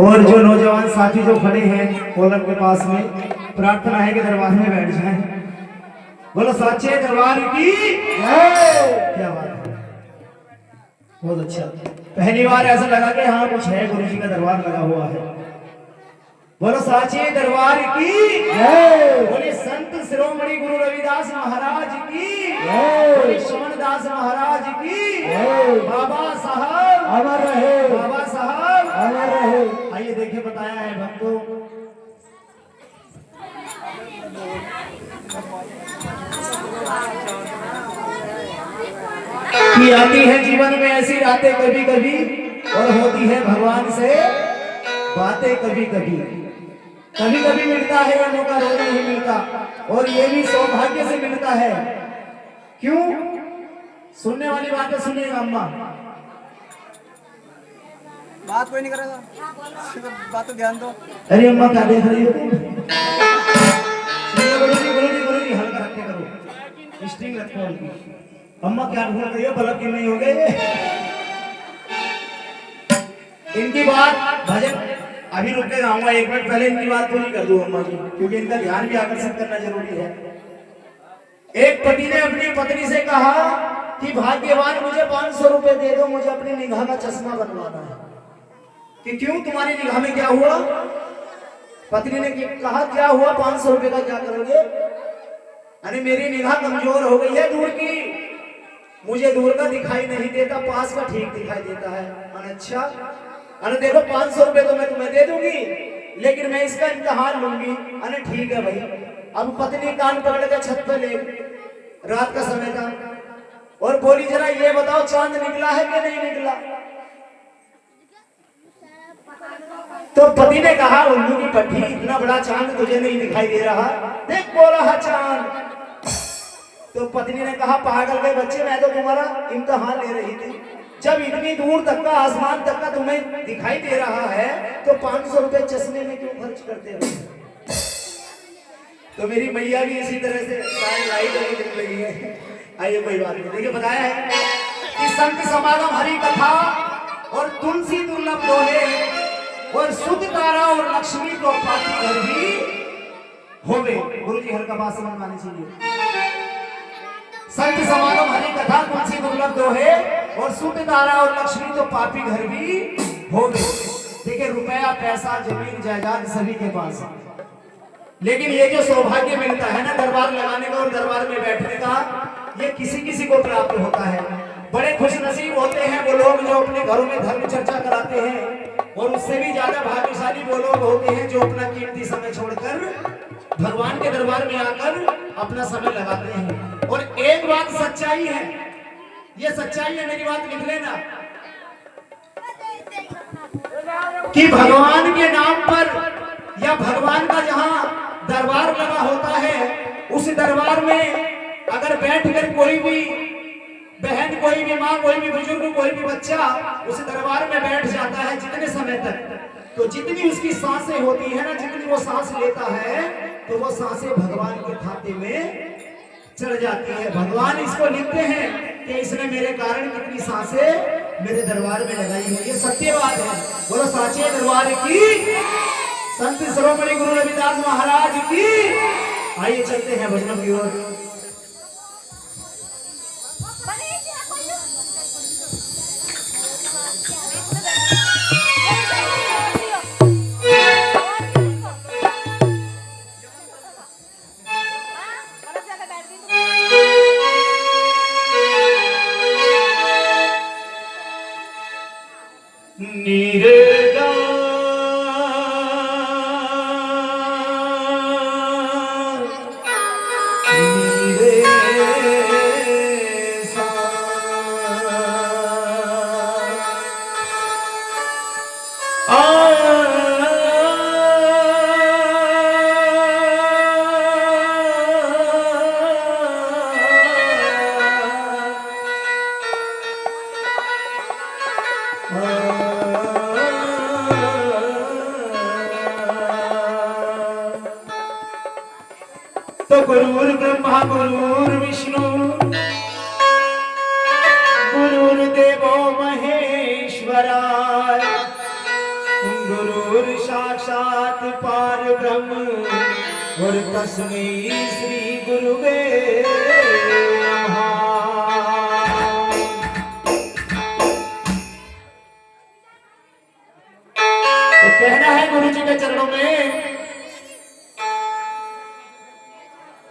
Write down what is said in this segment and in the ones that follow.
और जो नौजवान साथी जो खड़े हैं कोलम के पास में, प्रार्थना है कि दरबार में बैठ जाएं। बोलो साचे दरबार की क्या बात है, बहुत अच्छा। पहली बार ऐसा लगा कि हाँ कुछ है, गुरु जी का दरबार लगा हुआ है। बोलो साचे दरबार की बोले संत शिरोमणि गुरु रविदास महाराज की बोले श्रवणदास महाराज की बाबा साहब अमर रहे, बाबा साहब अमर रहे। आइए देखिए, बताया है भक्तों कि आती है जीवन में ऐसी रातें कभी कभी, और होती है भगवान से बातें कभी कभी। कभी कभी मिलता है ये मौका, रोज नहीं मिलता, और ये भी सौभाग्य से मिलता है। क्यों? सुनने वाली बातें सुनिएगा अम्मा। बात कोई नहीं करेगा, बात तो ध्यान दो। अरे अम्मा क्या देख रही हो? गुरु जी हल्का रखे करो, स्ट्रिंग रखो उनकी। अम्मा क्या ढूंढ रही हो? बल्ब क्यों नहीं हो गए? इनकी बात भजन अभी रुक के गाऊंगा, एक मिनट पहले इनकी बात पूरी कर दूं अम्मा की, क्योंकि इनका ध्यान भी आकर्षित करना जरूरी है। एक पति ने अपनी पत्नी से कहा कि भाग्यवान मुझे 500 रुपए दे दो, मुझे अपनी निगाह का चश्मा बनवाना है। कि क्यों, तुम्हारी निगाह में क्या हुआ? पत्नी ने कहा क्या हुआ, 500 रुपए का क्या करोगे? अरे मेरी निगाह कमजोर हो गई है दूर की, मुझे दूर का दिखाई नहीं देता, पास का ठीक दिखाई देता है। अच्छा, अरे देखो 500 रुपए तो मैं तुम्हें दे दूंगी, लेकिन मैं इसका इम्तिहान लूंगी। अरे ठीक है भाई। अब पत्नी कान पकड़ के छत पे ले, रात का समय था, और बोली जरा ये बताओ चांद निकला है कि नहीं निकला? तो पति ने कहा उल्लू की पट्टी, इतना बड़ा चांद तुझे नहीं दिखाई दे रहा, देख बोला है चांद। तो पत्नी ने कहा पागल के बच्चे, मैं तो तुम्हारा इम्तिहान ले रही थी। जब इतनी दूर तक का, आसमान तक का तुम्हें दिखाई दे रहा है, तो 500 रुपए चश्मे में क्यों खर्च करते हो? तो मेरी मैया भी इसी तरह से लाइट दिख रही है। आइए कोई बात नहीं, देखिए बताया है कि संत समागम हरि कथा और तुलसी दुर्लभ दोहे, और शुद्ध तारा और लक्ष्मी को पाती घर भी होवे। गुरु जी हल्का बात समझ मानी चाहिए। संत समागम हरि कथा तुलसी दुर्लभ दोहे, और शुद्ध तारा और लक्ष्मी तो पापी घर भी होवे। देखिए रुपया पैसा जमीन जायदाद सभी के पास है, लेकिन ये जो सौभाग्य मिलता है ना दरबार लगाने का और दरबार में बैठने का, ये किसी किसी को प्राप्त होता है। बड़े खुश नसीब होते हैं वो लोग जो अपने घरों में धर्म चर्चा कराते हैं, और उससे भी ज्यादा भाग्यशाली वो लोग होते हैं जो अपना कीमती समय छोड़कर भगवान के दरबार में आकर अपना समय लगाते हैं। और एक बात सच्चाई है, ये सच्चाई है, मेरी बात लिख लेना, कि भगवान के नाम पर या भगवान का जहां दरबार लगा होता है, उस दरबार में अगर बैठकर कोई भी बहन, कोई भी माँ, कोई भी बुजुर्ग, कोई भी बच्चा उस दरबार में बैठ जाता है जितने समय तक, तो जितनी उसकी सांसें होती है ना, जितनी वो सांस लेता है, तो वो सांसें भगवान के खाते में चढ़ जाती है। भगवान इसको लिखते हैं कि इसने मेरे कारण कितनी सांसें मेरे दरबार में लगाई हुई। ये सत्य बात है। बोलो साचे दरबार की, संत शिरोमणि गुरु रविदास महाराज की। आइए चलते हैं भजनों की ओर। तो गुरुर् ब्रह्मा गुरुर् विष्णु गुरुर्देवो महेश्वरा गुरुर साक्षात पार ब्रह्म और तस्मै श्री गुरुवे नमः। तो कहना है गुरु जी के चरणों में,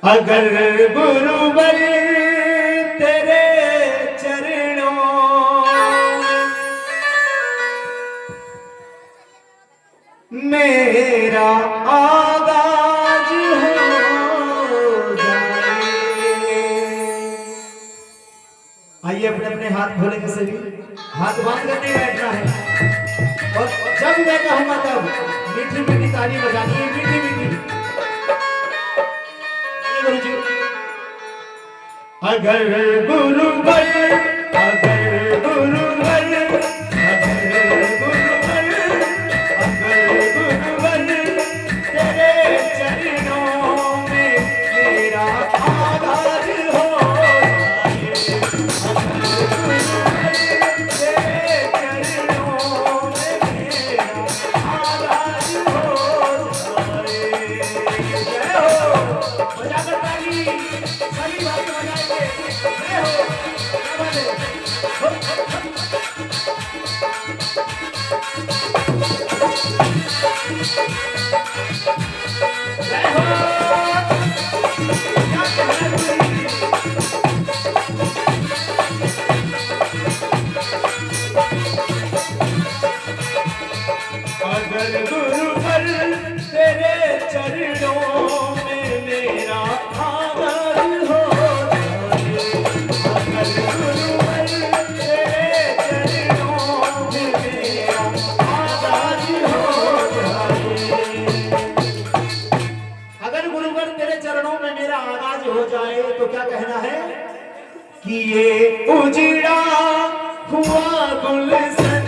अगर गुरुवर तेरे चरणों मेरा आगाज हो जाए। आइए अपने अपने हाथ खोलेंगे सभी, हाथ बांध कर नहीं बैठना है और जब मैं कहूंगा तब मीठी मीठी ताली बजानी है, मीठी मीठी। गुरु जी, अगर गुरुवर अगर गुरुवर अगर गुरुवर अगर गुरुवर तेरे चरणों में मेरा आगाज हो जाए। तेरे चरणों में मेरा आगाज हो जाए। जय हो, बजाकर ताली, सभी बात बजाएंगे। जय हो, क्या बात है। जय हो, क्या कहना है। अगर गुरुवर तेरे चरणों में मेरा आगाज हो जाए। अगर गुरुवर तेरे चरणों में मेरा आगाज हो जाए। अगर गुरुवर तेरे चरणों में मेरा आगाज हो जाए तो क्या कहना है कि ये उजड़ा हुआ गुलशन,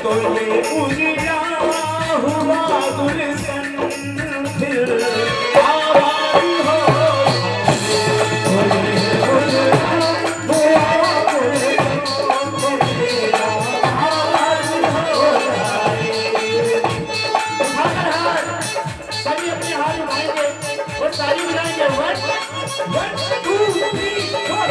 तो ये उजड़ा हुआ गुलशन फिर आबाद हो जाए। उजड़ा हुआ गुलशन फिर आबाद हो जाए। उठाकर हाथ, सभी अपने हाथ उठाएंगे और ताली बजाएंगे। 1 2 3 4।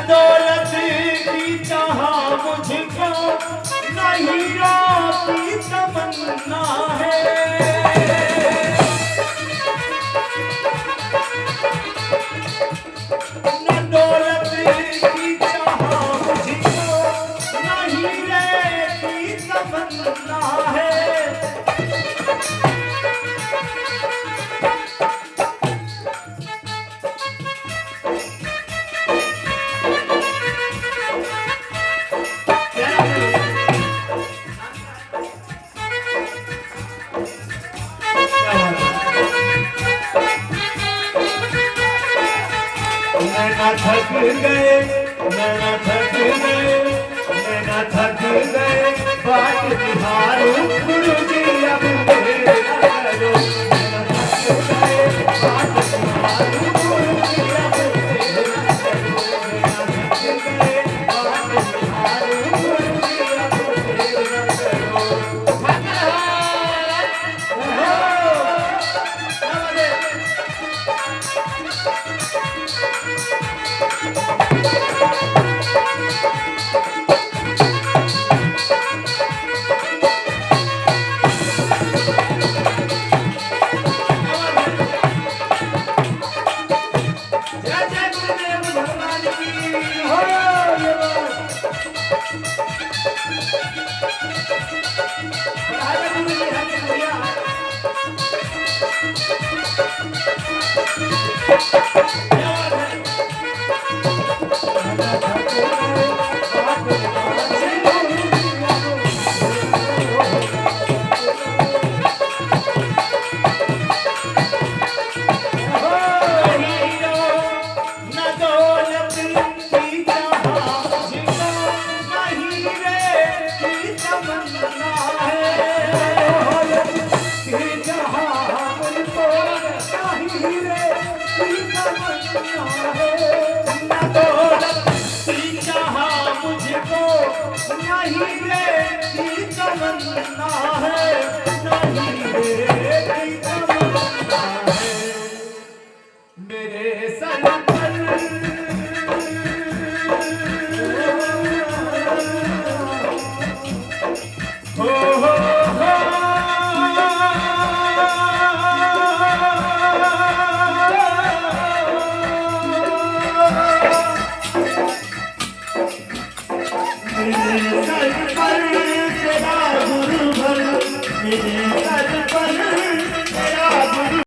दौलत की चाह मुझको न हीरा की तमन्ना है। न दौलत की चाह मुझको न हीरे की तमन्ना है। नैना थक गए, नैना थक गए, नैना थक गए, बाट बिहारो गुरु जी अब मेरा करो। नैना थक गए, बाट बिहारो गुरु जी अब मेरा करो। नैना थक गए, बाट बिहारो गुरु जी अब मेरा करो। न दौलत की चाहा मुझको, नहीं बेटी तमन्ना है, नहीं बेटी तमन्ना है। मेरे सर पर मेरे सर